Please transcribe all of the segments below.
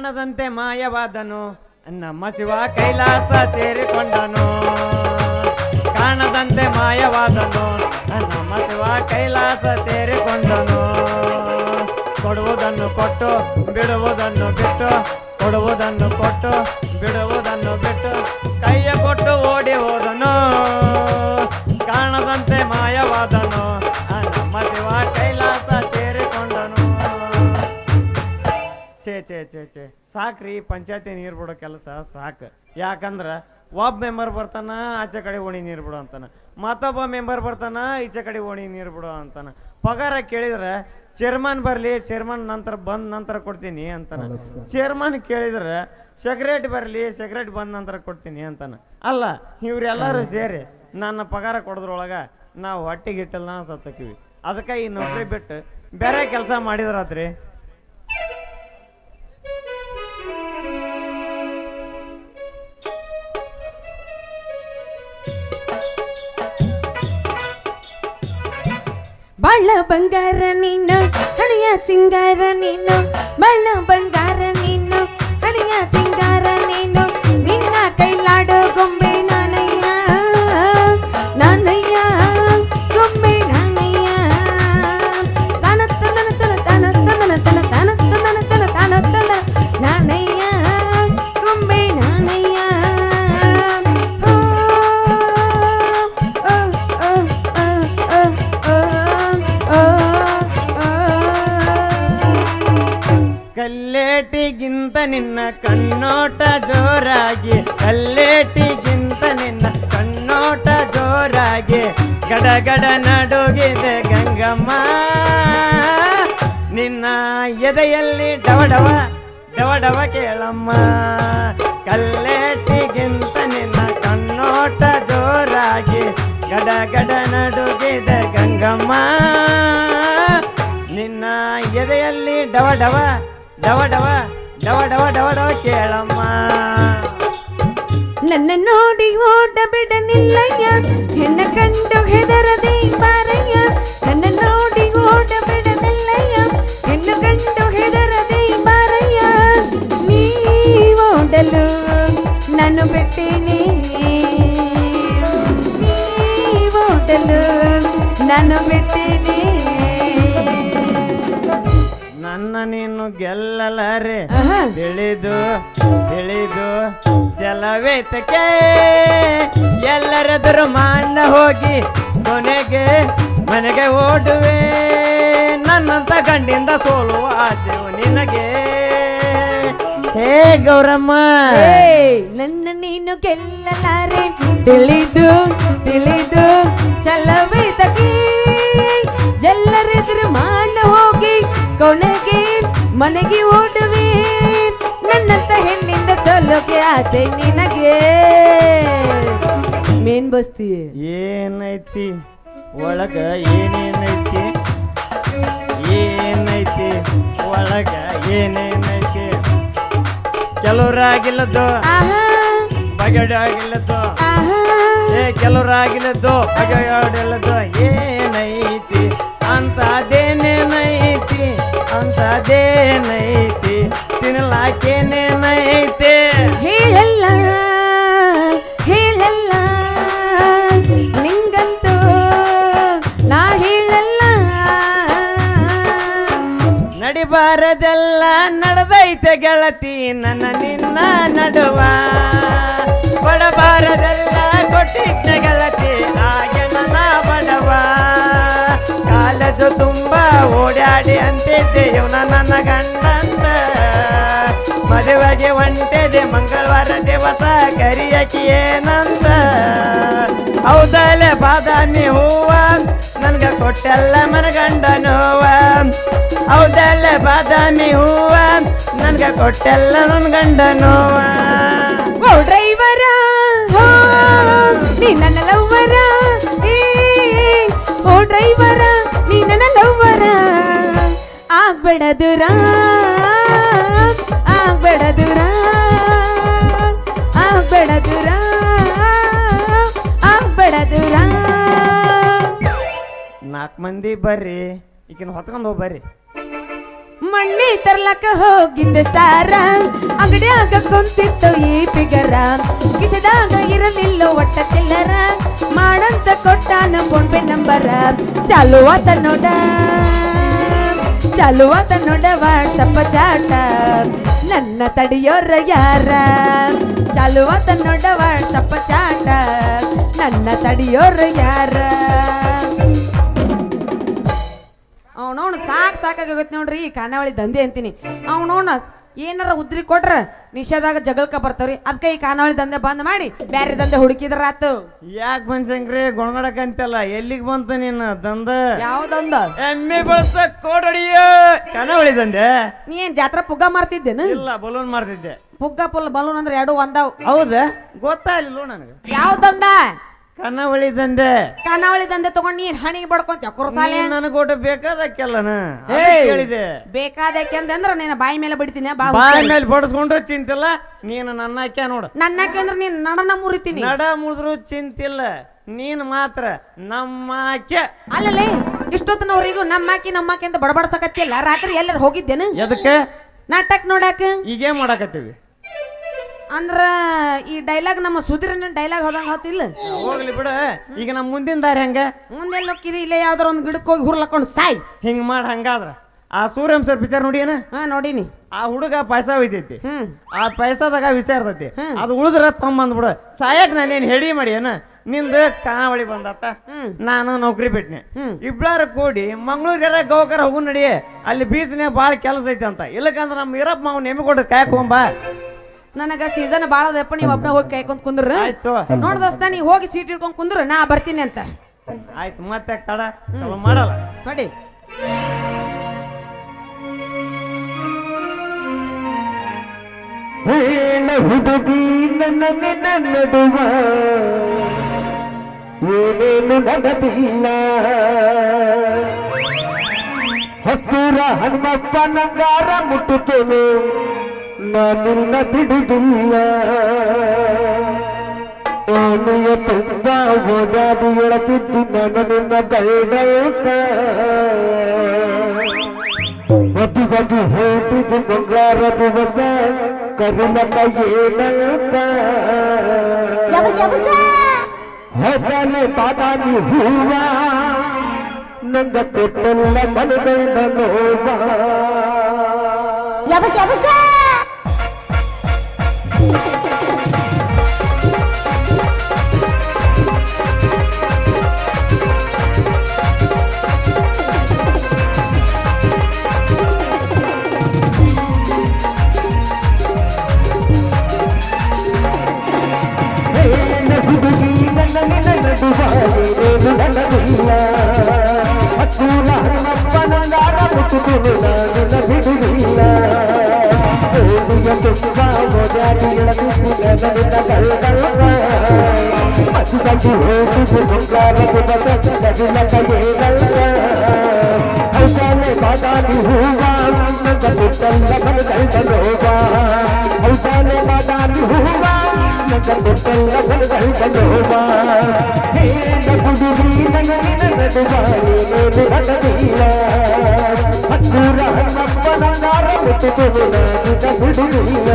ಕಾಣದಂತೆ ಮಾಯವಾದನು ನಮ್ಮ ಶಿವ ಕೈಲಾಸ ಸೇರಿಕೊಂಡನು. ಕಾಣದಂತೆ ಮಾಯವಾದನು ನಮ್ಮ ಶಿವ ಕೈಲಾಸ ಸೇರಿಕೊಂಡನು. ಕೊಡುವುದನ್ನು ಕೊಟ್ಟು ಬಿಡುವುದನ್ನು ಬಿಟ್ಟು, ಕೊಡುವುದನ್ನು ಕೊಟ್ಟು ಬಿಡುವುದನ್ನು ಬಿಟ್ಟು, ಕೈಯ ಕೊಟ್ಟು ಓಡಿ ಹೋದನು. ಕಾಣದಂತೆ ಮಾಯವಾದನು ನಮ್ಮ ಶಿವ ಕೈಲಾಸ ಸೇರಿಕೊಂಡನು. ಛೇ ಸಾಕ್ರಿ, ಪಂಚಾಯತಿ ನೀರು ಬಿಡೋ ಕೆಲಸ ಸಾಕು. ಯಾಕಂದ್ರೆ ಒಬ್ಬ ಮೆಂಬರ್ ಬರ್ತಾನ ಆಚೆ ಕಡೆ ಓಣಿ ನೀರು ಬಿಡು ಅಂತಾನ, ಮತ್ತೊಬ್ಬ ಮೆಂಬರ್ ಬರ್ತಾನ ಈಚೆ ಕಡೆ ಓಣಿ ನೀರು ಬಿಡು ಅಂತಾನ. ಪಗಾರ ಕೇಳಿದ್ರೆ ಚೇರ್ಮನ್ ಬರಲಿ, ಚೇರ್ಮನ್ ನಂತರ ಬಂದ ನಂತರ ಕೊಡ್ತೀನಿ ಅಂತಾನ. ಚೇರ್ಮನ್ ಕೇಳಿದ್ರೆ ಸೆಕ್ರೆಟರಿ ಬರಲಿ, ಸೆಕ್ರೆಟರಿ ಬಂದ ನಂತರ ಕೊಡ್ತೀನಿ ಅಂತಾನ. ಅಲ್ಲ, ಇವ್ರೆಲ್ಲರೂ ಸೇರಿ ನನ್ನ ಪಗಾರ ಕೊಡೋದ್ರೊಳಗೆ ನಾವು ಹೊಟ್ಟೆಗೆ ಇಟ್ಟಲ್ಲ ಸತ್ತಕ್ಕಿವಿ. ಅದಕ್ಕೆ ಈ ನೌಕರಿ ಬಿಟ್ಟು ಬೇರೆ ಕೆಲಸ ಮಾಡಿದ್ರಾತ್ರಿ. ಬಾಳ ಬಂಗಾರ ನೀನು ಹಣೆಯ ಸಿಂಗಾರ ನೀನು, ಬಾಳ ಬಂಗಾರ ನೀನು ಹಣೆಯ ಸಿಂಗಾರ ನೀನು, ನಿನ್ನ ಕೈಲಾಡೋ ಗೊಂಬೆ ನಾನಯ್ಯ, ನಾನಯ್ಯ ಗೊಂಬೆ ನಾನಯ್ಯ. ತಾನತ್ತನ ತಾನತ್ತನ ತಾನತ್ತನ ತಾನತ್ತನ ನಾನಯ್ಯ ಗೊಂಬೆ ನಾನಯ್ಯ. ಕಲ್ಲೇಟಿಗಿಂತ ನಿನ್ನ ಕಣ್ಣೋಟ ಜೋರಾಗಿ, ಕಲ್ಲೇಟಿಗಿಂತ ನಿನ್ನ ಕಣ್ಣೋಟ ಜೋರಾಗಿ, ಗಡಗಡ ನಡುಗಿದೆ ಗಂಗಮ್ಮ. ನಿನ್ನ ಎದೆಯಲ್ಲಿ ಡವಡವ ಡವಡವ ಕೇಳಮ್ಮ. ಕಲ್ಲೇಟಿಗಿಂತ ನಿನ್ನ ಕಣ್ಣೋಟ ಜೋರಾಗಿ, ಗಡಗಡ ನಡುಗಿದೆ ಗಂಗಮ್ಮ. ನಿನ್ನ ಎದೆಯಲ್ಲಿ ಡವಡವ ಡವಡವ ಡವಡವ ಡವಡವ ಕೇಳಮ್ಮ. ನನ್ನ ನೋಡಿ ಓಡ ಬಿಡನಿಲ್ಲಯ್ಯ, ಹೆಣ್ಣ ಕಂಡು ಹೆದರದೆ ಬಾರಯ್ಯ. ನನ್ನ ನೋಡಿ ಓಡ ಬಿಡನಿಲ್ಲಯ್ಯ, ಹೆಣ್ಣು ಕಂಡು ಹೆದರದೆ ಬಾರಯ್ಯ. ನೀ ಓಡಲು ನಾನು ಬಿಟ್ಟೇನೆ, ನೀ ಓಡಲು ನಾನು ಬಿಟ್ಟೇನೆ. ನನ್ನ ನೀನು ಗೆಲ್ಲಲಾರೆ ತಿಳಿದು ತಿಳಿದು ಚಲವೇತಕ್ಕೆ, ಎಲ್ಲರೆದುರು ಮಾನ ಹೋಗಿ ಕೊನೆಗೆ ಮನೆಗೆ ಓಡುವೆ. ನನ್ನಂತ ಗಂಡಿಂದ ಸೋಲುವ ಆಸೆವು ನಿನಗೆ. ಹೇ ಗೌರಮ್ಮ, ನನ್ನ ನೀನು ಗೆಲ್ಲಲಾರೆ ತಿಳಿದು ತಿಳಿದು ಚಲವೇತಕ್ಕೆ, ಎಲ್ಲರೆದುರು ಮಾನ ಹೋಗಿ ಕೊನೆಗೆ ಮನೆಗೆ ಓಡುವೆ. ನನ್ನಂತ ಹೆಣ್ಣಿಂದ ಸೋಲೋಕೆ ಆಸೆ ನಿನಗೆ. ಮೇನ್ ಬಸ್ತಿ ಏನೈತಿ ಒಳಗ, ಏನೇನೈತಿ ಏನೈತಿ ಒಳಗ, ಏನೇನೈತಿ. ಕೆಲವರಾಗಿಲ್ಲದು ಬಗೆಡಾಗಿಲ್ಲದು, ಕೆಲವರಾಗಿಲ್ಲದು ಬಗೆಯಾಡಿಲ್ಲದು. ಏನೈತಿ ಅಂತದೇನೇನೈತಿ, ಅಂತದೇನೈತಿ ತಿನ್ನಲಾಕೇನೇನೈತಿ. ಹೇಳಲ್ಲ ಹೇಳಲ್ಲ ನಿಂಗಂತೂ ನಾ ಹೇಳಲ್ಲ. ನಡಿಬಾರದೆಲ್ಲ ನಡೆದೈತೆ ಗೆಳತಿ ನನ್ನ ನಿನ್ನ ನಡುವ, ಕೊಡಬಾರದೆಲ್ಲ ಕೊಟ್ಟಿದ್ದ ಗೆಳತಿ ಹಾಗೆ ನನ್ನ ಬಡವ. ಕಾಲೇಜು ತುಂಬ ಓಡಾಡಿ ಅಂತಿದ್ದೆ ಇವನ ನನ್ನ ಗಂಡಂತ, ಮದುವೆಗೆ ಹೊಂಟಿದೆ ಮಂಗಳವಾರ ದಿವಸ ಕರಿಯಕಿ ಏನಂತ. ಹೌದಲೆ ಬಾದಾಮಿ ಹೂವ ನನ್ಗೆ ಕೊಟ್ಟೆಲ್ಲ ಮನಗಂಡ ನೋವ, ಹೌದಲೆ ಬಾದಾಮಿ ಹೂವ ನನ್ಗೆ ಕೊಟ್ಟೆಲ್ಲ ನನ್ ಗಂಡ ನೋವ. ಓ ಡ್ರೈವರ ನೀ ನನ್ನ ಲವ್ವರ, ಓ ಡ್ರೈವರ ನೀ ನನ್ನ ಲವ್ವರ. ಆಗ್ಬೇಡ ದೂರ, ಆಗ್ಬೇಡ ದೂರ, ಆಗ್ಬೇಡ ದೂರ, ಆಗ್ಬೇಡ ದೂರ. 4 ಮಂದಿ ಬರ್ರಿ, ಈಗಿನ ಹೊತ್ಕೊಂಡು ಹೋಗಿ ಬರ್ರಿ. ಮಣ್ಣಿ ತರ್ಲಕ ಹೋಗಿದ್ದ ಸ್ಟಾರ ಅಂಗಡಿಯಾಗ ಕುಂತಿತ್ತು ಈ ಫಿಗರ ಕಿಶದಾಗ ಇರಲಿಲ್ಲ ಒಟ್ಟ ಚಿಲ್ಲರ ಮಾಡಂತ ಕೊಟ್ಟಾನ ಫೋನ್ ಪೇ ನಂಬರ ಚಾಲುವಾತ ನೋಡ ವಾಟ್ಸಪ್ಪ ಚಾಟ ನನ್ನ ತಡಿಯೋರ ಯಾರ ಚಾಲುವಾತ ನೋಡ ವಾಟ್ಸಪ್ಪ ಚಾಟ ನನ್ನ ತಡಿಯೋರ ಯಾರ ಅವನವನು ಸಾಕಾಗೋಗುತ್ತೆ ನೋಡ್ರಿ ಈ ಖಾನಾವಳಿ ದಂಧೆ ಅಂತೀನಿ ಅವನವನ ಏನಾರ ಉದ್ರಿ ಕೊಟ್ರ ನಿಷೇಧಾಗ ಜಗಳಕ ಬರ್ತಾವ್ರಿ ಅದಕ್ಕೆ ಈ ಖಾನಾವಳಿ ದಂಧೆ ಬಂದ್ ಮಾಡಿ ಬ್ಯಾರೆ ದಂಧೆ ಹುಡುಕಿದ್ರ ಆತು ಯಾಕೆ ಮನ್ಸಂಗ್ರಿ ಗೊಣಗಡಕ ಅಂತಲ್ಲ ಎಲ್ಲಿಗೆ ಬಂತ ನೀನು ದಂದ ಯಾವ್ದಂದ ಎಮ್ಮೆ ಬಳಸ ಕೋಡಡಿಯ ಖಾನಾವಳಿ ದಂಧೆ ನೀ ಏನ್ ಜಾತ್ರಾ ಪುಗ್ಗ ಮಾರ್ತಿದ್ದೇನು ಇಲ್ಲ ಬಲೂನ್ ಮಾಡ್ತಿದ್ದೆ ಪುಗ್ಗ ಪುಲ್ ಬಲೂನ್ ಅಂದ್ರೆ ಎರಡು ಒಂದಾವ್ ಹೌದಾ ಗೊತ್ತಾಗ್ಲಿಲ್ಲ ನನಗೆ ಯಾವ್ದಂದ ಖಾನಾವಳಿ ದಂಧೆ ಖಾನಾವಳಿ ದಂಧೆ ತಗೊಂಡ್ ನೀನ್ ಹಣಿಗೆ ಬಡ್ಕೊಂತ ಕುರ್ಸಾಲೆ ನನಗೆ ಒಟ್ಟು ಬೇಕಾದಕ್ಕೆಲ್ಲನ ಹೇಳಿದೆ ಬೇಕಾದಕ್ಕೆ ಅಂದ್ರ ನೀನ್ ಬಾಯಿ ಮೇಲೆ ಬಿಡ್ತೀನಿ ಬಾಯಿ ಮೇಲೆ ಬಡಿಸ್ಕೊಂಡು ಚಿಂತಿಲ್ಲ ನೀನು ನನ್ನ ಹಾಕ್ಯ ನೋಡು ನನ್ನಕ್ಕೆ ಅಂದ್ರೆ ನೀನ್ ನಡನ ಮುರಿತೀನಿ ನಡ ಮುರಿದ್ರು ಚಿಂತಿಲ್ಲ ನೀನ್ ಮಾತ್ರ ನಮ್ಮ ಹಾಕ್ಯ ಅಲ್ಲಲೇ ಇಷ್ಟೊತ್ತನವರಿಗೂ ನಮ್ಮಾಕಿ ಅಂತ ಬಡಬಡ್ಸಕತ್ತಿಲ್ಲ ರಾತ್ರಿ ಎಲ್ಲರೂ ಹೋಗಿದ್ದೇನು ಎದಕ್ಕೆ ನಾಟಕ ನೋಡಾಕ ಈಗೇ ಮಾಡಾಕತ್ತೀವಿ ಅಂದ್ರ ಈ ಡೈಲಾಗ್ ನಮ್ಮ ಸುಧೀರನ ಡೈಲಾಗ್ ಹೋದಂಗ ಹೊತ್ತಿಲ್ಲ ಹೋಗ್ಲಿ ಬಿಡ ಈಗ ನಮ್ಮ ಮುಂದಿನ ದಾರಿ ಹಂಗ ಮುಂದೆಲ್ಲ ಹೋಗಿದಿ ಇಲ್ಲೇ ಯಾವ್ದಾರ ಒಂದ್ ಗಿಡಕ್ಕೆ ಹೋಗಿ ಹುರ್ಲಕೊಂಡು ಸಾಯ್ ಹಿಂಗ್ ಮಾಡ್ ಹಂಗಾದ್ರ ಆ ಸೂರ್ಯಂ ಸರ್ ಪಿಕ್ಚರ್ ನೋಡಿಯನ ಹಾ ನೋಡಿನಿ ಆ ಹುಡುಗ ಪೈಸಾ ಒಯ್ತೈತಿ ಆ ಪೈಸಾದಾಗ ವಿಷಯ ಇರ್ತೈತಿ ಅದು ಉಳಿದ್ರ ತಗೊಂಬಂದ್ಬಿಡು ಸಾಯಕ್ ನಾನೇನ್ ಹೇಳಿ ಮಾಡಿ ಏನ ನಿಂದ ಖಾನಾವಳಿ ಬಂದತ್ತ ನಾನು ನೌಕರಿ ಬಿಟ್ನೆ ಇಬ್ಳಾರ ಕೂಡಿ ಮಂಗಳೂರಿಗಾರ ಗೋಕರ ಹೋಗು ನಡಿ ಅಲ್ಲಿ ಬೀಚ್ನ್ಯಾಗ ಬಾಳ ಕೆಲಸ ಐತಿ ಅಂತ ಇಲ್ಲಕಂದ್ರ ನಮ್ಮ ಇರಪ್ಪ ಮಾವ್ ನೆಮ್ಮಿ ಕೊಟ್ಟು ಕಾಯಕ್ ಹೋಗ್ಬಾ ನನಗ ಸೀಸನ್ ಬಾಳ ಅದಪ್ಪ ನೀವ್ ಒಬ್ಬನ ಹೋಗಿ ಕಾಯ್ಕೊಂಡ್ ಕುಂದ್ರ ಆಯ್ತು ನೋಡ್ ದೋಸ್ತ ನೀ ಹೋಗಿ ಸೀಟ್ ಇಟ್ಕೊಂಡ್ ಕುಂದ್ರ ನಾ ಬರ್ತೀನಿ ಅಂತ ಆಯ್ತು ಮತ್ತೆ ತಡ ಚಲೋ ಮಾಡಲ್ಲ ನೋಡಿ ಹುಡುಗಿ ನನ್ನ ನಡುವ ಏನೇನು ನಗದಿಲ್ಲ ಹತ್ತೂರ ಹನುಮಪ್ಪ ನಂಗಾರ ಮುಟ್ಟುತ್ತೇನೆ ನಾನಿನ್ನ ಬಿಡುದಿಲ್ಲ ಓಣಿಯ ತುಂಬ ಓಡಾಡಿ ಎಳತಿದ್ದು ನಾನು ನಿನ್ನ ಗೈಡಲ್ತ ಮದುವಾಗಿ ಹೋಗಿದ್ದು ಮಂಗಳಾರ ದಿವಸ ಕರುಲಕ ಏನಂತ ಹೊಸನೆ ಬಾದಾಮಿ ಹೂವ ನಂಗ ಕೊಟ್ಟಲ್ಲ ಮನಗೈದ ನೋವ ಬಾದಾಮಿ ಹೂವ ಬಾದಾಮಿ ಹೂವ ಹತ್ತೂರ ಹನುಮಪ್ಪನಾರ ಬಿಡುವುದಿಲ್ಲ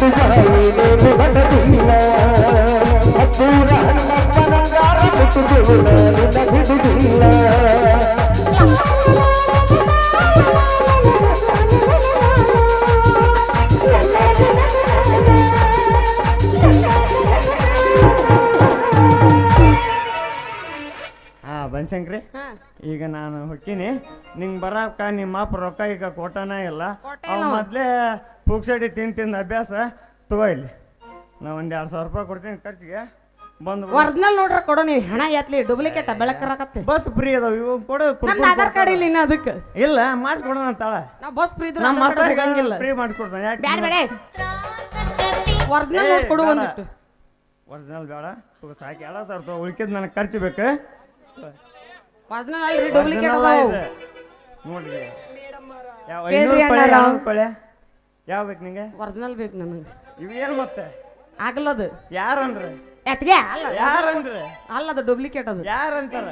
ಹುಡುಗ ಏನೇನು ಗಡದಿಲ್ಲ ಹತ್ತೂರ ಹನುಮಪ್ಪನಂಗಾರ ಬಿಟ್ಟುಗುಣ ನಿನ್ನ ಬಿಡುದಿಲ್ಲ ಬನಶಂಕರಿ ಈಗ ನಾನು ಹೊಕ್ಕೀನಿ ನಿಂಗೆ ಬರಾಕ ನಿಮ್ಮ ಅಪ್ಪ ರೊಕ್ಕ ಈಗ ಕೊಟ್ಟನ ಇಲ್ಲ ಅವ್ ಮೊದ್ಲೇ ಪುಕ್ಸಡಿ ತಿಂದು ಅಭ್ಯಾಸ ತಗೋ ಇಲ್ಲಿ ನಾ ಒಂದು 2,000 ರೂಪಾಯಿ ಕೊಡ್ತೀನಿ ಖರ್ಚಿಗೆ ಬಂದು ಒರಿಜಿನಲ್ ನೋಡ್ರ ಕೊಡೋ ನೀ ಹಣ ಎತ್ಲಿ ಡೂಪ್ಲಿಕೇಟ್ ಬೆಳಕರಾಕತ್ತೆ ಬಸ್ ಫ್ರೀ ಅದಾವ ಇವು ಕೊಡು ನಮ್ದು ಆಧಾರ್ ಕಾರ್ಡ್ ಇಲ್ಲ ಇನ್ನ ಅದಕ್ಕೆ ಇಲ್ಲ ಮಾಡಿಸ್ಕೊಡೋಣ ಅಂತಾಳ ನಾವು ಬಸ್ ಫ್ರೀ ಇದ್ರು ನಮ್ಮ ಆಧಾರ್ ಕಾರ್ಡ್ ಹೋಗಂಗಿಲ್ಲ ಫ್ರೀ ಮಾಡಿಸ್ಕೊಡ್ತಾನೆ ಯಾಕೆ ಬ್ಯಾಡ ಬೇಡ ಒರಿಜಿನಲ್ ನೋಡ್ ಕೊಡು ಒಂದಿಟ್ಟು ಒರಿಜಿನಲ್ ಬೇಡ ತಗೋ ಸಾಕಿ 2,000 ತಗೋ ಉಳ್ಕಿದ್ ನನಗೆ ಖರ್ಚು ಬೇಕು ಒರಿಜಿನಲ್ ಅಲ್ರಿ ಡೂಪ್ಲಿಕೇಟ್ ಅದಾವು ನೋಡ್ರಿ ಯಾವ ಕೇಳ್ರಿ 500 ಅಣ್ಣಾರ. ರೂಪಾಯಿ ಯಾವ ಬೇಕು ನಿಂಗೆ ಒರಿಜಿನಲ್ ಬೇಕು ನನಗೆ ಇವೇನು ಮತ್ತೆ ಆಗಲ್ಲದು ಯಾರಂದ್ರೆ ಎತ್ಗೆ ಅಲ್ಲ ಯಾರಂದ್ರೆ ಅಲ್ಲದು ಡೂಪ್ಲಿಕೇಟ್ ಅದು ಯಾರಂತಾರ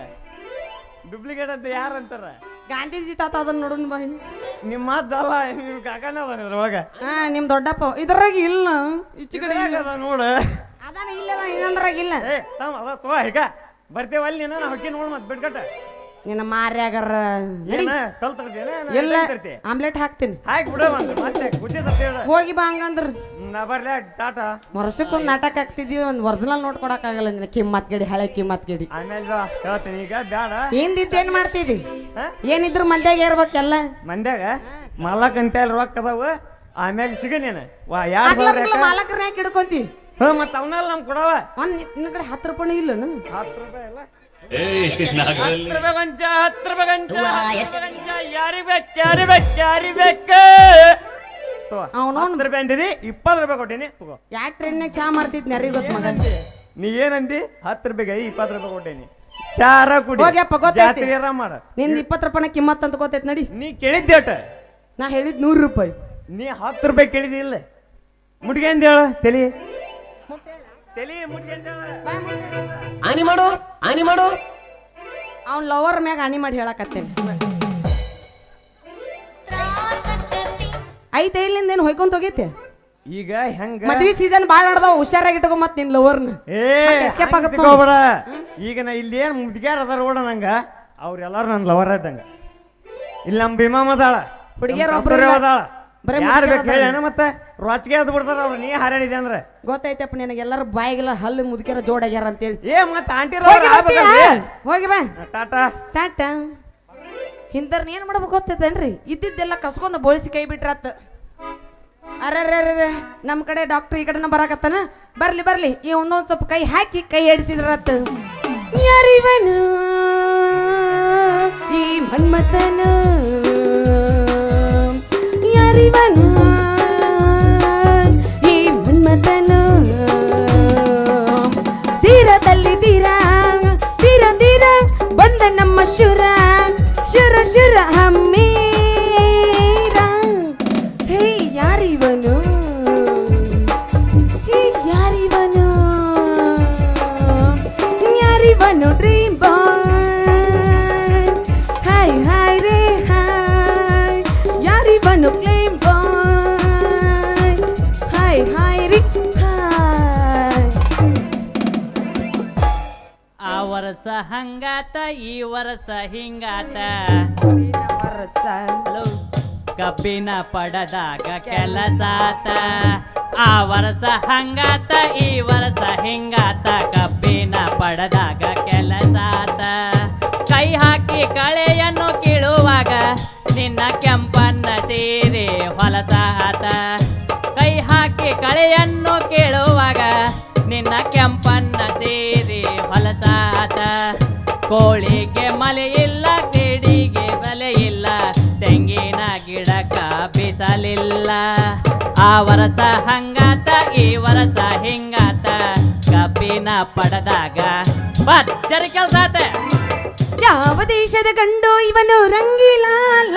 ಡುಪ್ಲಿಕೇಟ್ ಅಂತ ಯಾರಂತಾರ ಗಾಂಧೀಜಿ ತಾತ ಅದನ್ನ ನೋಡೋಣ ಬಾ ನಿಮ್ಮ ಮಾತಲ್ಲ ನಿಮ್ ಕಾಕನ ಬಂದಿದ್ರ ಅವಾಗ ಹಾ ನಿಮ್ ದೊಡ್ಡಪ್ಪ ಇದ್ರಾಗ ಇಲ್ಲ ಈಚೆ ಕಡೆ ಅದ ನೋಡ ಅದಾನ ಇಲ್ಲ ಇನ್ನೊಂದ್ರಾಗ ಇಲ್ಲ ಏ ತಮ್ಮ ಅದ ತಗೋ ಈಗ ಬರ್ತೇವಲ್ಲಿ ನೀನ ಹೊಕ್ಕಿ ನೋಡ್ ಮತ್ ಬಿಡ್ಕಟ್ಟ ನಿನ್ನ ಮಾರ್ಯಾಗರ ಏನ ಕಲ್ತರ್ದೇನ ಎಲ್ಲ ಆಮ್ಲೆಟ್ ಹಾಕ್ತೀನಿ ಹಾಕಿ ಬಿಡ ಒಂದು ಮತ್ತೆ ಗುಜ್ಜೆ ಹೇಳ ಹೋಗಿ ಬಾ ಹಂಗಂದ್ರ ನಾ ಬರ್ಲಿ ಟಾಟಾ ವರ್ಷಕ್ಕೊಂದು ನಾಟಕ ಹಾಕ್ತಿದ್ವಿ ಒಂದು ಒರಿಜಿನಲ್ ನೋಟ್ ಕೊಡಕ್ಕಾಗಲ್ಲ ನಿನ್ನ ಕಿಮ್ಮತ್ ಗಡಿ ಹಳೆ ಕಿಮ್ಮತ್ ಗಡಿ ಆಮೇಲೆ ಬಾ ಹೇಳ್ತೀನಿ ಈಗ ಬ್ಯಾಡ ಹಿಂದಿದ್ದು ಏನ್ ಮಾಡ್ತಿದ್ದಿ ಏನಿದ್ರು ಮಂದ್ಯಾಗ ಇರ್ಬೇಕೆಲ್ಲ ಮಂದ್ಯಾಗ ಮಲ್ಲಕ್ ಅಂತ ರೊಕ್ಕ ಅದಾವ ಆಮೇಲೆ ಸಿಗ ನೀನು 2,000 ಮಾಲಕರನ್ನ ಯಾಕೆ ಹಿಡ್ಕೊಂತಿ ಹ್ಞೂ ಮತ್ತೆ ಅವನ್ನೆಲ್ಲ ನಮ್ಗೆ ಕೊಡವ ಒಂದ್ ನಿನ್ನ ಕಡೆ 10 ರೂಪಾಯಿ ಇಲ್ಲ 10 ರೂಪಾಯಿ ಇಲ್ಲ 10 ರೂಪಾಯಿ ಗೊಂಚ 10 ರೂಪಾಯಿ ಗೊಂಚ ಯಾರಿಗೆ ಬೇಕು ಅವನು 10 ರೂಪಾಯಿ ಅಂದಿದಿ 20 ರೂಪಾಯಿ ಕೊಟ್ಟೀನಿ ತಗೋ ಯಾ ಟ್ರೈನ್ಯಾಗ ಚಾ ಮಾಡ್ತಿದ್ನಿ ಯಾರಿಗೆ ಗೊತ್ತ ಮಗ ನೀ ಏನಂದಿ 10 ರೂಪಾಯಿಗೆ 20 ರೂಪಾಯಿ ಕೊಟ್ಟೇನಿ ಚಾರ ಕುಡಿ ಹೋಗ್ಯಪ್ಪ ಗೊತ್ತೈತಿ ಜಾತ್ರೆ ಮಾಡ ನಿಂದ 20 ರೂಪಾಯಿನ ಕಿಮ್ಮತ್ ಅಂತ ಗೊತ್ತೈತಿ ನಡಿ ನೀ ಕೇಳಿದ್ದೇಟ ನಾ ಹೇಳಿದ್ 100 ರೂಪಾಯಿ ನೀ 10 ರೂಪಾಯಿ ಕೇಳಿದಿ ಇಲ್ಲ ಮುಡ್ಗೆ ಅಂದ ಹೇಳ ತಲಿ ಮುಡ್ಗೆ ಆನಿ ಮಾಡು ಅವ್ನ ಲವರ್ ಮ್ಯಾಗ ಆನಿ ಮಾಡಿ ಹೇಳಕತ್ತೇನೆ ಐತೆ ಇಲ್ಲಿಂದ ಏನು ಹೊಯ್ಕೊಂತ ಹೋಗೈತೆ ಈಗ ಹೆಂಗ ಮದ್ವಿ ಸೀಸನ್ ಬಾಳ ನಡ್ದಾವ ಹುಷಾರಾಗಿ ಇಟ್ಕೊ ಮತ್ ನಿನ್ ಲವರ್ನ escape ಆಗತ್ತೆ ನೋಡು. ಹೋಗ್ಬೇಡ ಈಗ ನಾ ಇಲ್ಲಿ ಏನ್ ಮುದ್ಗ್ಯಾರ ಅದಾರ ನೋಡ ನಂಗ ಅವ್ರೆಲ್ಲಾರು ನನ್ನ ಲವರ್ ಇದ್ದಂಗ ಇಲ್ಲಿ ನಮ್ಮ ಭೀಮಮ್ಮ ಅದಾಳ ಹುಡುಗಿಯರು ನಮ್ಮ ಒಬ್ರು ಕಸ್ತೂರಿ ಇಲ್ಲ. ಅದಾಳ ಬರೇ ಯಾರು ಮುದುಕಿಯರು ಬೇಕು ಹೇಳೇನ ಮತ್ತೆ ರೊಚ್ಚಿಗೆ ಎದ್ದು ಬಿಡ್ತಾರ ಅವ್ರು ನೀ ಹಾರಾಡಿದೆ ಅಂದ್ರೆ ಗೊತ್ತೈತಪ್ಪ ನಿನಗೆ ಎಲ್ಲರೂ ಬಾಯಿಗೆಲ್ಲ ಹಲ್ಲು ಮುದುಕಿರ ಜೋಡಾಗ್ಯಾರ ಅಂತೇಳಿ ಏ ಮತ್ತೆ ಆಂಟಿ ಹೋಗಿ ಬಾ ಟಾಟಾ ಟಾಟ ಹಿಂದರ್ನ ಏನ್ ಮಾಡ್ಬೇಕು ಗೊತ್ತೈತೇನ್ರಿ ಇದ್ದಿದ್ದೆಲ್ಲ ಕಸ್ಕೊಂಡ್ ಬೋಳಿಸಿ ಕೈ ಬಿಟ್ರಾತ ಅರ್ರ ನಮ್ ಕಡೆ ಡಾಕ್ಟರ್ ಈ ಕಡೆನ ಬರಾಕತ್ತಾನ ಬರ್ಲಿ ಈ ಒಂದೊಂದ್ ಸ್ವಲ್ಪ ಕೈ ಹಾಕಿ ಕೈ ಎಡಿಸಿದ್ರತ್ತ ಯಾರಿವನು ಈ ಮನ್ಮಥನು ಯಾರಿವನು ಈ ಮನ್ಮಥನು ತೀರದಲ್ಲಿ ತೀರ ಬಂದ ನಮ್ಮ ಶುರ ಹಮ್ಮೀರ ಹೇ ಯಾರಿವನು ಡ್ರೀಮ್ ಬಾಯ್ ಹಾಯ್ ರೇ ಹಾಯ್ ಯಾರಿವನು ಕ್ಲೇಮ್ ಬಾಯ್ ಹಾಯ್ ರೀ ಹಾಯ್ ಆ ವರ್ಷ ಹಂಗಾತ ಈ ವರ್ಷ ಹಿಂಗಾತ ಹಲೋ ಕಬ್ಬಿನ ಪಡದಾಗ ಕೆಲಸಾತ ಆ ವರ್ಷ ಹಂಗಾತ ಈ ವರ್ಷ ಹಿಂಗಾತ ಕಬ್ಬಿನ ಪಡದಾಗ ಕೆಲಸಾತ ಕೈ ಹಾಕಿ ಕಳೆಯನ್ನು ಕೀಳುವಾಗ ನಿನ್ನ ಕೆಂಪನ್ನ ಸೀರೆ ಹೊಲಸಾತ ಕೈ ಹಾಕಿ ಕಳೆಯನ್ನು ಕೀಳುವಾಗ ನಿನ್ನ ಕೆಂಪನ್ನ ಸೀರೆ ಹೊಲಸಾತ ಕೋಳಿಗೆ ಮಲೆ ಇಲ್ಲ ಕಿಡಿಗೆ ಬೆಲೆ ಇಲ್ಲ ತೆಂಗಿನ ಗಿಡಕ ಬಿಸಲಿಲ್ಲ ಆ ವರ್ಷ ಹಂಗಾತ ಈ ವರ್ಷ ಹಿಂಗಾತ ಕಬ್ಬಿನ ಪಡದಾಗ ಭರ್ಜರಿ ಕೆಲ್ಸಾತ ಯಾವ ದೇಶದ ಗಂಡು ಇವನು ರಂಗಿಲಾಲ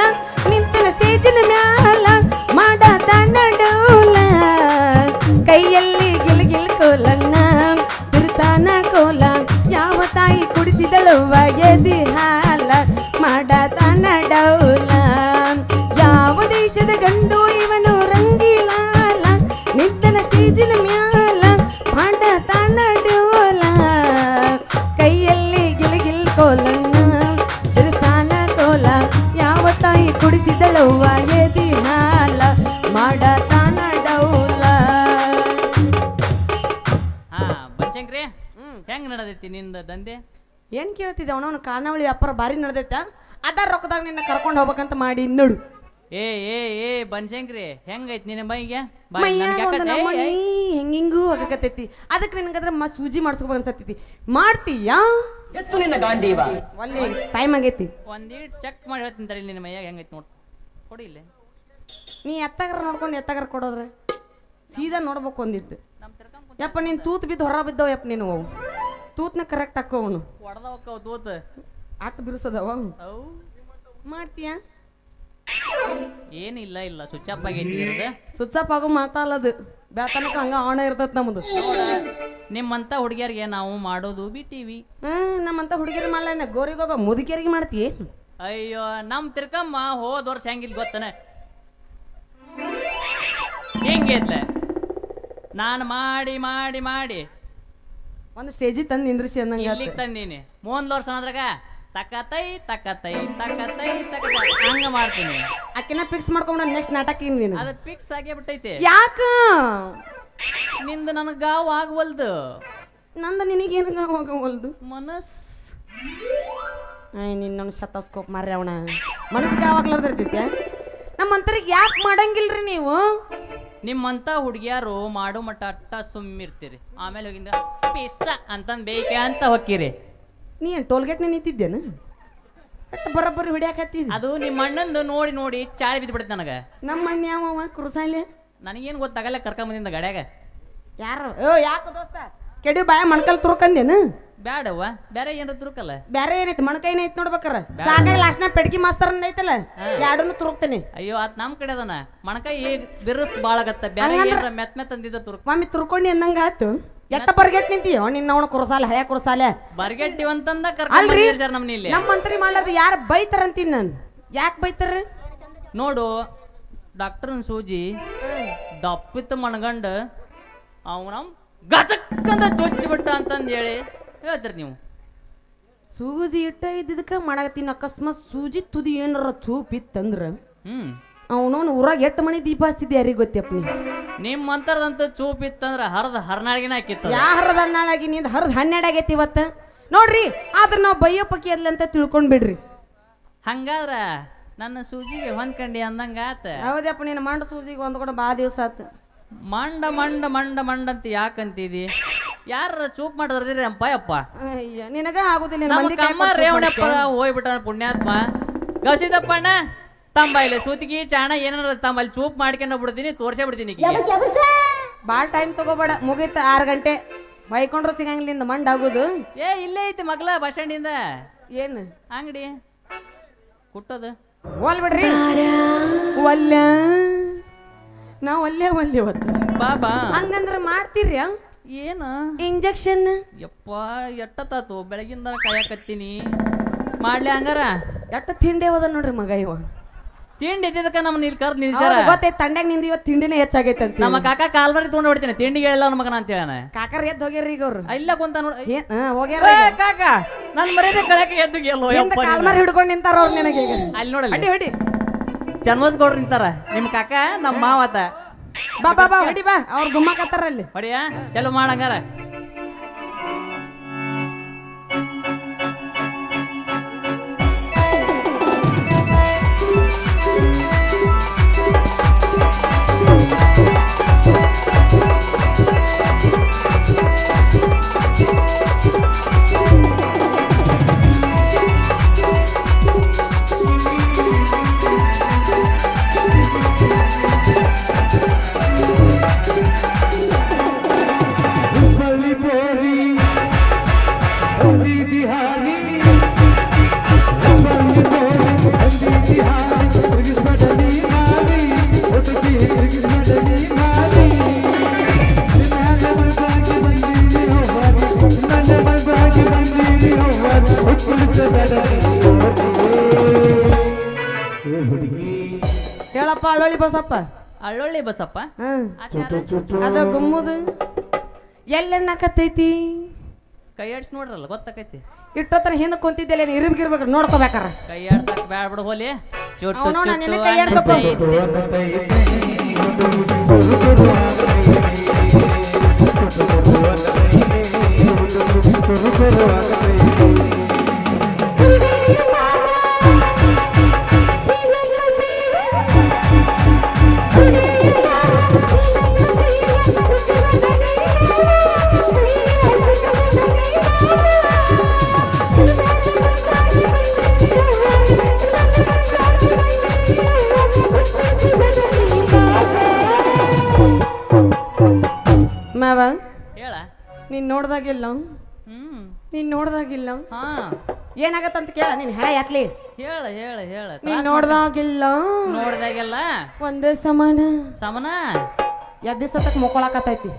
ನಿಂತಿನ ಸ್ಟೇಜಿನ ಮ್ಯಾಲ ಮಾಡಾತ ನಡೋಲ ಕೈಯಲ್ಲಿ ಗಿಲ್ಗಿಲ್ ಕೋಲನ್ನ ತಿರುತಾನ ಕೋಲ ಯಾವ ತಾಯಿ ಕುಡಿಸಿದಳುವ ಎದಿ ಹಾಲ ಮಾಡಾತ ನಡೋಲ ಯಾವ ದೇಶದ ಗಂಡು ಇವನು ರಂಗಿಲಾಲ ನಿಂತನ ಮಾಡತಾನ ಡೌಲ. ಹಾ ಬಚ್ಚಂಕ್ರಿ ಹೆಂಗ್ ನಡೆದೈತಿ ನಿಂದ ದಂಧೆ? ಏನ್ ಕೇಳ್ತಿದ್ದೆ ಅವನವನು ಖಾನಾವಳಿ ವ್ಯಾಪಾರ ಭಾರಿ ನಡೆದೈತ. ಅದಾರ ರೊಕ್ಕದಾಗ ನಿನ್ನ ಕರ್ಕೊಂಡು ಹೋಗ್ಬೇಕಂತ ಮಾಡಿ ನೋಡು. ಏ ಏ ಏ ಬನ್ಶಂಕ್ರಿ ಹೆಂಗೈತಿ ನಿನ್ನ ಮೈಗೆ? ಹೆಂಗಿಂಗೂ ಆಗಕತ್ತೈತಿ. ಅದಕ್ಕೆ ನಿನಗದ್ರ ಸೂಜಿ ಮಾಡ್ಸ್ಕೊಬೇಕು ಅನ್ಸತ್ತೈತಿ. ಮಾಡ್ತೀಯಾ? ಎತ್ತು ನಿನ್ನ ಗಾಂಡೀವ. ಒಳ್ಳೆ ಟೈಮ್ ಆಗೈತಿ. ಒಂದೀಟ್ ಚೆಕ್ ಮಾಡಿ ಹೇಳ್ತೀನಿ ತಡಿ ನಿನ್ನ ಮೈಯಾಗ ಹೆಂಗೈತಿ ನೋಡ್ ಕೊಡಿ ಇಲ್ಲೇ. ನೀ ಎತ್ತಾಗರ ನೋಡ್ಕೊಂಡು ಎತ್ತಾಗರ ಕೊಡೋದ್ರೆ ಸೀದಾ ನೋಡ್ಬೇಕು ಒಂದಿಟ್ಟು. ಯಪ್ಪ ನೀನ್ ತೂತ್ ಬಿದ್ದು ಹೊರ ಬಿದ್ದವ ಯಪ್ಪ ನೀನು. ತೂತ್ನ ಕರೆಕ್ಟ್ ಹಾಕೋ ಅವನು ಹೊಡೆದವಕ್ಕವು ತೂತ್ ಆಟ ಬಿರ್ಸದವ. ಅವು ಮಾಡ್ತೀಯಾ? ಏನಿಲ್ಲ ಇಲ್ಲ ಸ್ವಿಚ್ ಅಪ್ ಆಗೈತಿ ಇರ್ದ. ಸುಚ್ಚಪ್ ಆಗೋ ಮಾತಾಲದು ಬೆಳತನಕ ಹಂಗ ಆಣ ಇರ್ತೈತ್ ನಮ್ದು. ನಿಮ್ಮಂತ ಹುಡುಗಿಯರಿಗೆ ನಾವು ಮಾಡೋದು ಬಿಟ್ಟಿವಿ. ನಮ್ಮಂತ ಹುಡುಗಿಯರು ಮಾಡಲ್ಲ ಗೋರಿಗೋಗ ಮುದುಕಿಯರಿಗೆ ಮಾಡ್ತೀಯ? ಅಯ್ಯೋ ನಮ್ ತಿರ್ಕಮ್ಮ ಹೋದ ವರ್ಷ ಹೆಂಗಿಲ್ ಗೊತ್ತನ ಹೆಂಗಿದ್ಲ ನಾನು ಮಾಡಿ ಮಾಡಿ ಮಾಡಿ ಒಂದು ಸ್ಟೇಜಿಗೆ ತಂದು ನಿಂದ್ರಿಸಿ ಅಂದಂಗ ಇಲ್ಲಿಗೆ ತಂದೀನಿ. ಮುಂದ್ ವರ್ಷ ಅದ್ರಾಗ ತಕತೈ ತಕತೈ ತಕತೈ ತಕತೈ ಹಂಗ ಮಾಡ್ತೀನಿ. ಆಕಿನ ಫಿಕ್ಸ್ ಮಾಡ್ಕೊಂಡ ನೆಕ್ಸ್ಟ್ ನಾಟಕ ನೀನು. ಅದು ಫಿಕ್ಸ್ ಆಗೇ ಬಿಟ್ಟೈತಿ. ಯಾಕ ನಿಂದ ನನಗ ಗಾವ್ ಆಗವಲ್ದು. ನಂದ ನಿನಗೇನು ಹೋಗವಲ್ದು ಮನಸ್ ನಿನ್ನ ಶತಸ್ಕೋಪ್ ಮಾರ್ರಿ ಅವನ ಮನಸ್ಸಿಗೆ ಯಾವಾಗ್ಲಾರ್ದಿರ್ತೈತೆ. ನಮ್ಮಂತರಿಗೆ ಯಾಕೆ ಮಾಡಂಗಿಲ್ರಿ ನೀವು? ನಿಮ್ಮಂತ ಹುಡುಗಿಯಾರು ಮಾಡೋ ಮಟ್ಟ ಅಟ್ಟ ಸುಮ್ಮಿರ್ತೀರಿ. ಆಮೇಲೆ ಹೋಗಿಂದ ಪಿಸ್ಸ ಅಂತಂದ್ ಬೇಕೆ ಅಂತ ಹೊಕ್ಕಿರಿ. ನೀ ಟೋಲ್ಗೇಟ್ನ ನಿಂತಿದ್ದೇನ? ಅಟ್ಟ ಬರೋಬ್ಬರಿ ಹೊಡಿಯಾಕತ್ತಿದ್. ಅದು ನಿಮ್ಮ ಅಣ್ಣಂದು ನೋಡಿ ನೋಡಿ ಚಾಳಿ ಬಿದ್ದು ಬಿಡುತ್ತೆ ನನಗ. ನಮ್ಮ ಅಣ್ಣ ಯಾವ ಕುರುಸಾಲೆ ನನಗೇನು ಗೊತ್ತಾಗಲ್ಲ ಕರ್ಕೊಂಬಂದಿಂದ ಗಡ್ಯಾಗ. ಯಾರು ಯಾಕ ದೋಸ್ತ ಕೆಡಿ ಬಾಯ ಮಣ್ಕಲ್ ತುರ್ಕಂದೇನು? ಬ್ಯಾಡವ್ವ ಬೇರೆ ಏನಾರ ತುರುಕಲ್ಲ. ಬ್ಯಾರೆ ಏನೈತಿ ಮಣ್ಕೈನ ಐತಿ ನೋಡ್ಬೇಕಾರ. ಸಾಕಾಗಿ ಲಾಸ್ಟ್ನ ಪೆಡ್ಗಿ ಮಾಸ್ತರ್ ಐತಲ್ಲ ಎರಡನ್ನು ತುರುಕ್ತೇನೆ. ಅಯ್ಯೋ ಅದ್ ನಮ್ ಕಡೆ ಅದನ ಮಣಕಾಯಿ ಬಿರುಸ್ ಬಾಳಗತ್ತ. ಬ್ಯಾರೆ ಏನಾರ ಮೆತ್ ಮೆತ್ ಅಂದಿದ್ದ ತುರುಕ್ ಮಮ್ಮಿ ತುರ್ಕೊಂಡಿ ಅಂದಂಗ ಆತು. ಎಟ್ಟ ಬರ್ಗೆಟ್ ನಿಂತೀಯೋ ನಿನ್ನ ಅವನ ಕುರಸಾಲೆ ಹಳೆ ಕುರಸಾಲೆ ಬರ್ಗೆಟ್ಟಿವಂತಂದ ಅಲ್ರಿ ಕರ್ಕೊಂಡ್ ನಮ್ನಿ ಇಲ್ಲಿ. ನಮ್ಮ ಮಂತ್ರಿ ಮಾಡ್ಲಾರ್ದು ಯಾರು ಬೈತಾರಂತೀನಿ ನಾನು. ಯಾಕೆ ಬೈತಾರ ನೋಡು ಡಾಕ್ಟರ್ನ ಸೂಜಿ ದಪ್ಪಿತ್ತು ಮಣಗಂಡ ಅವನ ಗಚಕ್ಕಂತ ಚೊಚ್ಚಿ ಬಿಟ್ಟ ಅಂತಂದ್ ಹೇಳಿ ಹೇಳ್ತೀರಿ ನೀವು. ಸೂಜಿ ಇಟ್ಟ ಇದ್ದಿದ್ದಕ್ಕೆ ಮಾಡಾಕತ್ತೀನಿ. ಅಕಸ್ಮಾತ್ ಸೂಜಿ ತುದಿ ಏನಾರ ಚೂಪಿತ್ತಂದ್ರ ಅವನವನು ಊರಾಗ ಎಷ್ಟು ಮನಿ ದೀಪ ಹಚ್ತಿದ್ದೆ ಯಾರಿಗೆ ಗೊತ್ತಪ್ಪ ನೀ? ನಿಮ್ ಅಂತರದಂತ ಚೂಪ್ ಇತ್ತಂದ್ರ ಹರ್ದ ಹರ್ನಾಳಿಗೆನ ಹಾಕಿತ್ತ. ಯಾ ಹರದ ಹನ್ನಾಳಾಗಿ ನಿಂದ ಹರ್ದ 12 ಆಗೈತಿ ಇವತ್ತ ನೋಡ್ರಿ. ಆದ್ರ ನಾವು ಬಯ್ಯೋ ಪಕ್ಕಿ ಅದ್ಲ ಅಂತ ತಿಳ್ಕೊಂಡ್ ಬಿಡ್ರಿ. ಹಂಗಾದ್ರ ನನ್ನ ಸೂಜಿಗೆ ಹೊಂದ್ಕಂಡಿ ಅಂದಂಗ ಆತ. ಹೌದಪ್ಪ ನೀನು ಮಂಡ ಸೂಜಿಗೆ ಹೊಂದ್ಕೊಂಡು ಭಾಳ ದಿವಸ ಆತು. ಮಂಡ ಮಂಡ ಮಂಡ ಮಂಡ ಅಂತ ಯಾಕಂತಿದಿ? ಯಾರ ಚೂಪ್ ಮಾಡಿದ್ರಿ ಅಪ್ಪ ಯಪ್ಪ? ಅಯ್ಯ ನಿನಗ ಆಗುದಿಲ್ಲ. ನಮ್ಮ ಕಮ್ಮ ರೇವಣಪ್ಪ ಹೋಗ್ಬಿಟ್ಟ ಪುಣ್ಯಾತ್ಮ. ಗವಿಸಿದಪ್ಪಣ್ಣ ತಂಬೈಲೆ ಸೂತಿಗಿ ಚಾಣ ಏನಾರ ತಂಬಲ್ಲಿ ಚೂಪ್ ಮಾಡ್ಕೊಂಡು ಬಿಡ್ತೀನಿ, ತೋರ್ಸೇ ಬಿಡ್ತೀನಿ. ಭಾಳ ಟೈಮ್ ತಗೋಬೇಡ, ಮುಗೀತ 6 ಗಂಟೆ. ಬೈಕೊಂಡ್ರು ಸಿಗಂಗಿಲ್ಲ ಮಂಡ್ ಆಗುದು. ಏ ಇಲ್ಲೇ ಐತಿ ಮಗ್ಲ ಬಸ್ ಸ್ಟ್ಯಾಂಡಿಂದ ಏನು ಅಂಗಡಿ ಕುಟ್ಟೋದು. ಹೋಲ್ ಬಿಡ್ರಿ. ಒಲ್ಯ ನಾವ್ ಒಲ್ಲೆ ಇವತ್ತು ಬಾಬಾ ಹಂಗಂದ್ರ ಮಾಡ್ತೀರಿ ಏನು ಇಂಜೆಕ್ಷನ್? ಯಪ್ಪ ಎಟ್ಟತಾತು ಬೆಳಗಿಂದ ಕಾಯಕತ್ತೀನಿ. ಮಾಡ್ಲಿ ಹಂಗಾರ? ಎಟ್ಟ ತಿಂಡಿ ಹೋದ ನೋಡ್ರಿ ಮಗ ಇವ. ತಿಂಡಿ ಇದ್ದಿದ್ದಕ್ಕ ನಮ್ಮನ್ನ ಇಲ್ಲಿ ಕರ್ದು ನಿಲ್ಸಾರ. ಗೊತ್ತೈತಿ ತಂಡ್ಯಾಗ ನಿಂದ ಇವತ್ತು ತಿಂಡಿನೇ ಹೆಚ್ಚಾಗೈತೆ ಅಂತ. ನಮ್ಮ ಕಾಕ ಕಾಲ್ಬರಿ ತೊಗೊಂಡು ಹೊಡ್ತೀನಿ ತಿಂಡಿಗೆ ಹೇಳಲ್ಲ ನನ್ನ ಮಗನ ಅಂತ ಹೇಳ. ಕಾಕರ್ ಎದ್ದು ಹೋಗ್ಯಾರ ಈಗ ಅವ್ರು. ಇಲ್ಲ ಕುಂತ ನೋಡ ಹೋಗ್ಯಾರ ಕಾಕ ನನ್ ಮರ್ಯಾದೆ ಕಳಕ್ಕೆ ಎದ್ದು ಗೆಲ್ಲೋ. ಕಾಲ್ಮಾರಿ ಹಿಡ್ಕೊಂಡು ನಿಂತಾರ ಅವ್ರು ನಿನಗೆ. ಅಲ್ಲಿ ನೋಡಲ್ಲ ಹೊಡಿ ಹೊಡಿ ಜನ್ಮಸ್ಗೌಡ್ರು ನಿಂತಾರ. ನಿಮ್ ಕಾಕ ನಮ್ಮ ಮಾವತ. ಬಾ ಬಾ ಬಾ ಹೊಡಿ ಬಾ. ಅವ್ರು ಗುಮ್ಮಕತ್ತಾರ ಅಲ್ಲಿ. ಹೊಡಿಯ ಚಲೋ ಮಾಡಂಗಾರ. ಹೇಳಪ್ಪ ಅಳ್ಳೊಳ್ಳಿ ಬಸಪ್ಪ. ಅಳ್ಳೊಳ್ಳಿ ಬಸಪ್ಪ ಅದ ಗುಮ್ಮುದು ಎಲ್ಲೆಣ್ಣಾಕತ್ತೈತಿ? ಕೈ ಆಡ್ಸಿ ನೋಡ್ರಲ್ಲ ಗೊತ್ತಾಕೈತಿ. ಇಟ್ಟೊತ್ತನ ಹಿಂದೆ ಕುಂತಿದ್ದೆಲ್ಲ ಇರ್ಬೇಕಿರ್ಬೇಕು ನೋಡ್ಕೋಬೇಕಾರ. ಕೈ ಆಡ್ಸಕ್ ಬ್ಯಾಡ ಬಿಡು ಹೋಲಿ. ಚೋಟು ನಿನ್ನ ಕೈ ಆಡ್ಸಪ್ಪ. ಮಾವ ಹೇಳ ನೀನ್ ನೋಡ್ದಾಗಿಲ್ಲ ಹ್ಮ್ ನೀನ್ ನೋಡ್ದಾಗಿಲ್ಲ ಹಾ ಏನಾಗತ್ತಂತ ಕೇಳ ನೀನ್ ಹೆಣ ಎತ್ಲಿ ಹೇಳ ಹೇಳ ಹೇಳ ನೀನ್ ನೋಡ್ದಾಗಿಲ್ಲ ನೋಡ್ದಾಗೆಲ್ಲ ಒಂದೇ ಸಮಾನ ಸಮನ ಎದ್ದಿ ಸತಕ್ ಮುಕ್ಕೊಳಕತ್ತೈತಿ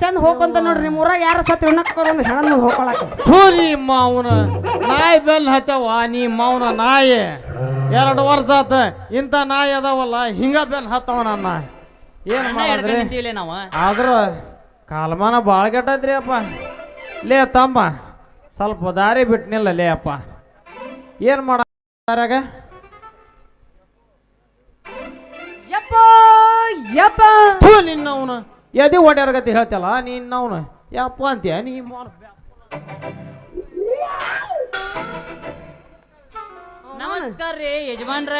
ಚಂದ ಹೋಗ್ಕೊಂತ ನೋಡ್ರಿ ನಿಮ್ ಊರಾಗ ಯಾರ ಸತ್ ಉಣ್ಣಕ್ಕೊಂದು ಹೆಣ ಹೋಗ್ಕೊಳಕ ಥೂರಿ ಮಾವನ ನಾಯಿ ಬೆಲ್ ಹತ್ತವ ನೀ ಮಾವನ ನಾಯಿ 2 ವರ್ಷ ಆತ ಇಂಥ ನಾಯಿ ಅದಾವಲ್ಲ ಹಿಂಗ ಬೆಲ್ ಹತ್ತವ ನನ್ನ ಏನ್ ಮಾಡಿದ್ರಿ ನಿಂತೀವಿಲೆ ನಾವು ಆದ್ರ ಕಾಲಮಾನ ಭಾಳ ಕೆಟ್ಟೈತ್ರಿ ಅಪ್ಪ ಲೇ ತಮ್ಮ ಸ್ವಲ್ಪ ದಾರಿ ಬಿಟ್ನಿಲ್ಲ ಲೇ ಅಪ್ಪ ಏನ್ ಮಾಡಾಗ ಯಪ್ಪ ಯಪ್ಪ ಥೂ ನಿನ್ನವನು ಎದೆ ಓಡ್ಯಾರಗತಿ ಹೇಳ್ತಲ್ಲ ನಿನ್ನವನು ಯಪ್ಪ ಅಂತೀಯ ನೀ ನಮಸ್ಕಾರ ರೀ ಯಜಮಾನ್ರ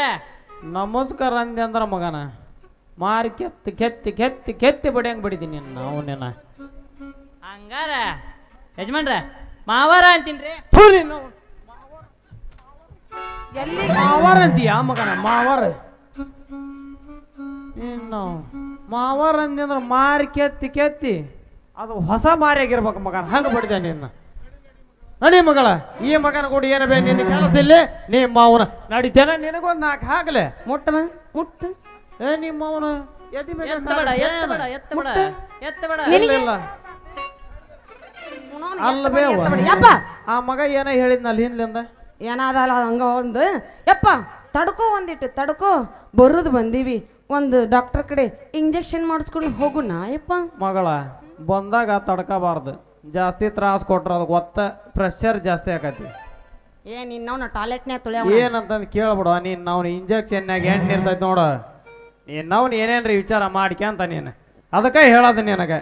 ನಮಸ್ಕಾರ ಅಂದೆ ಅಂದ್ರ ಮಗನ ಮಾರಿ ಕೆತ್ತಿ ಕೆತ್ತಿ ಕೆತ್ತಿ ಕೆತ್ತಿ ಬಡಿಯಂಗ್ ಬಡಿದೀನಿ ಅವನೇನ ಹಂಗಾರ ಯಜಮಾನ್ರ ಮಾವಾರ ಅಂತೀನ್ರಿ ಎಲ್ಲಿ ಮಾವಾರ ಅಂತೀಯ ಮಗನ ಮಾವಾರ ಇನ್ನು ಮಾವಾರ ಅಂದಿ ಅಂದ್ರ ಮಾರಿ ಕೆತ್ತಿ ಕೆತ್ತಿ ಅದು ಹೊಸ ಮಾರಿಯಾಗಿರ್ಬೇಕು ಮಗನ ಹಂಗ ಬಡಿದೆ ನಿನ್ನ ನಡಿ ಮಗಳ ಈ ಮಗನ ಕೂಡ ಏನ ಬೇ ನಿನ್ನ ಕೆಲಸ ಇಲ್ಲಿ ನೀ ಮಾವನ ನಡಿತೇನ ನಿನಗೊಂದು 4 ಹಾಕ್ಲೆ ಮುಟ್ಟನ ಮುಟ್ಟ ಏ ನಿಮ್ಮ ಮಾವನ ಎದಿ ಮೇಲೆ ಎತ್ತಬೇಡ ಇಲ್ಲ ಅಲ್ಲ ಬೇವ ಯಪ್ಪ ಆ ಮಗ ಏನ ಹೇಳಿದ್ನಲ್ಲ ಹಿಂದ್ಲಿಂದ ಏನಾದಲ್ಲ ಹಂಗ ಒಂದು ಯಪ್ಪ ತಡ್ಕೋ ಒಂದಿಟ್ಟು ತಡ್ಕೋ ಬರುದು ಬಂದೀವಿ ಒಂದು ಡಾಕ್ಟರ್ ಕಡೆ ಇಂಜೆಕ್ಷನ್ ಮಾಡಿಸ್ಕೊಂಡು ಹೋಗು ಯಪ್ಪ ಮಗಳ ಬಂದಾಗ ತಡ್ಕಬಾರ್ದು ಜಾಸ್ತಿ ತ್ರಾಸ ಕೊಟ್ರ ಅದು ಗೊತ್ತ ಪ್ರೆಷರ್ ಜಾಸ್ತಿ ಆಕತಿ ನಿನ್ನ ಟಾಯ್ಲೆಟ್ನ್ಯಾಗ ತೊಳೆ ಏನಂತಂದು ಕೇಳ್ಬಿಡುವ ನೀನ್ ನಾವು ಇಂಜೆಕ್ಷನ್ನಾಗ ಎಣ್ಣೆ ಇರ್ತೈತಿ ನೋಡ ನಾವು ಏನೇನ್ರಿ ವಿಚಾರ ಮಾಡ್ಕ್ಯಂತ ನೀನು ಅದಕ್ಕೆ ಹೇಳೋದು ನಿನಗ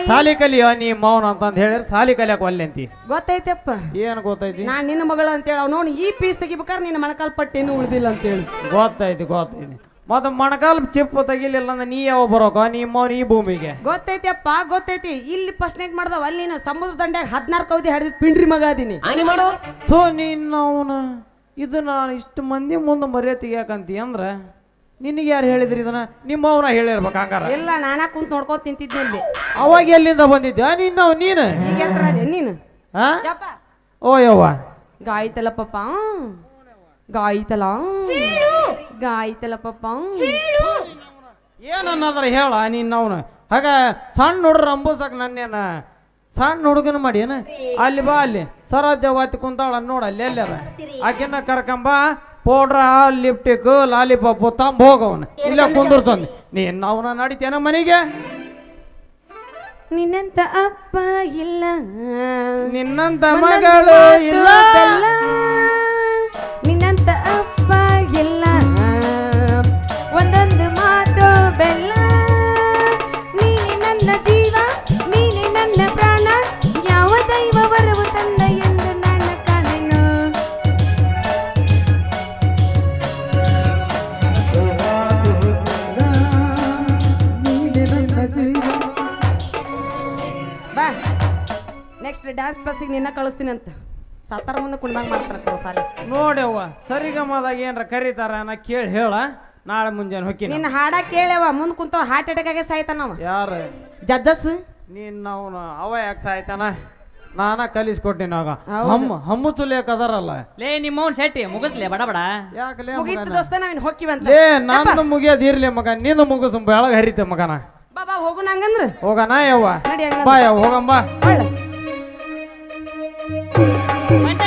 ಸಾಲಿ ಕಲಿಯೋ ನೀ ಮೌನ ಅಂತಂದ್ ಹೇಳಿದ್ರೆ ಸಾಲಿ ಕಲಿಯಕ್ ಒಲ್ಲೆ ಅಂತಿ ಗೊತ್ತೈತಪ್ಪ ಏನ್ ಗೊತ್ತೈತಿ ನಾನ್ ನಿನ್ನ ಮಗಳು ಅಂತೇಳಿ ಅವ್ ನೋಡಿ ಈ ಪೀಸ್ ತೆಗಿಬೇಕಾದ್ರೆ ನಿನ್ನ ಮಣಕಾಲ್ ಪಟ್ಟೇನು ಉಳ್ದಿಲ್ಲ ಅಂತೇಳಿ ಗೊತ್ತೈತಿ ಮತ್ತ ಮಣಕಾಲ್ ಚಿಪ್ಪು ತೆಗಿಲಿಲ್ಲ ಅಂದ್ರೆ ನೀ ಯಾವ ಬರೋಕ ನೀ ಮೌನ ಈ ಭೂಮಿಗೆ ಗೊತ್ತೈತಿಯಪ್ಪ ಗೊತ್ತೈತಿ ಇಲ್ಲಿ ಫಸ್ಟ್ ನೈಟ್ ಮಾಡ್ದವ ಅಲ್ಲಿ ನೀನು ಸಮುದ್ರ ದಂಡ್ಯಾಗ 16 ಕೌದಿ ಹಿಡಿದ್ ಪಿಂಡ್ರಿ ಮಗ ಅದೀನಿ ಥೋ ನೀನ್ ಅವನ ಇದು ನಾನು ಇಷ್ಟು ಮಂದಿ ಮುಂದೆ ಮರ್ಯಾದೆ ತೆಗಿಯಾಕಂತಿ ಅಂದ್ರ ನಿನಗೆ ಯಾರು ಹೇಳಿದ್ರಿ ಇದನ್ನ ನಿಮ್ಮ ಅವನ ಹೇಳಿರ್ಬೇಕು ಹಂಗಾರ ಇಲ್ಲ ನಾನಾ ಕುಂತ್ ನೋಡ್ಕೋತ ನಿಂತಿದ್ದೆ ಇಲ್ಲಿ ಅವಾಗ ಎಲ್ಲಿಂದ ಬಂದಿದ್ದೆ ನೀನು ಈಗ ಎತ್ತರ ಅದೇ ನೀನು ಹಾ ಯಪ್ಪ ಓ ಯವ್ವ ಗಾಯಿತಲ್ಲ ಪಪ್ಪ ಗಾಯಿತಲ್ಲ ಪಪ್ಪ ಏನನ್ನದ್ರ ಹೇಳ ನೀನ್ ಅವನು ಹಾಗ ಸಣ್ಣ ಹುಡ್ರ ಅಂಬುಸಕ್ ನನ್ನೇನ ಸಣ್ಣ ಹುಡುಗನ ಮಾಡಿ ಏನ ಅಲ್ಲಿ ಬಾ ಅಲ್ಲಿ ಸರೋಜವಾತಿ ಕುಂತಾಳ ನೋಡ ಅಲ್ಲಿ ಎಲ್ಲಾರ ಆಕಿನ ಕರ್ಕಂಬ ಪೌಡ್ರ ಲಿಪ್ಟಿಕ್ ಲಾಲಿಪಾಪ್ ತಂಬ ಹೋಗವನ ಇಲ್ಲ ಕುಂದಿರ್ತಾನೆ ನೀನ್ ಅವನ ನಡಿತೇನ ಮನೆಗೆ ನಿನ್ನಂತ ಅಪ್ಪ ಇಲ್ಲ ನಿನ್ನಂತ ಮಗಳು ಇಲ್ಲ ನಿನ್ನಂತ ಅಪ್ಪ ಇಲ್ಲ ಡ್ಯಾನ್ಸ್ ಕ್ಲಾಸಿಗೆ ನಿನ್ನ ಕಳಿಸ್ತೀನಿ ಅಂತ ಸತ್ತಾರ ಮುಂದೆ ಕುಂಡಂಗ್ ಮಾಡ್ತಾರ ಸಾಲಿ ನೋಡ್ಯವ್ವ ಸರಿಗಮದಾಗ ಏನ್ರ ಕರೀತಾರ ನಾ ಕೇಳಿ ಹೇಳ ನಾಳೆ ಮುಂಜಾನೆ ಹೊಕ್ಕಿನ ನಿನ್ನ ಹಾಡ ಕೇಳ್ಯವ ಮುಂದ್ ಕುಂತ ಹಾರ್ಟ್ ಅಟ್ಯಾಕ್ ಆಗಿ ಸಾಯ್ತಾನವ ಯಾರ ಜಜ್ಜಸ್ ನೀನ್ ಅವನು ಅವ ಯಾಕೆ ಸಾಯ್ತಾನ ನಾನ ಕಲಿಸ್ಕೊಟ್ಟಿನ ಆಗ ಹೌದು. ಹಮ್ಮು ಚುಲಿಯಕ್ ಅದಾರಲ್ಲ ಲೇ ನಿಮ್ಮವನ್ ಶೆಟ್ಟಿ ಮುಗಿಸ್ಲೆ ಬಡ ಬಡ ಯಾಕಲೇ ಮುಗೀತು ದೋಸ್ತ ನಾವಿನ್ ಹೋಗ್ಕಿವಂತ ಲೇ ನಂದು ಮುಗಿಯೋದಿರ್ಲಿ ಮಗ ನಿಂದು ಮುಗಿಸು ಬೆಳಗ್ ಹರಿತೆ ಮಗನ ಬಾಬಾ ಹೋಗು ನಂಗಂದ್ರ ಹೋಗಣ ಯವ್ವ ನಡಿ ಹಂಗಂದ್ರ. ಬಾ ಯವ್ವ ಹೋಗಂಬ ಒಳ್ಳೆ ಮಂಟ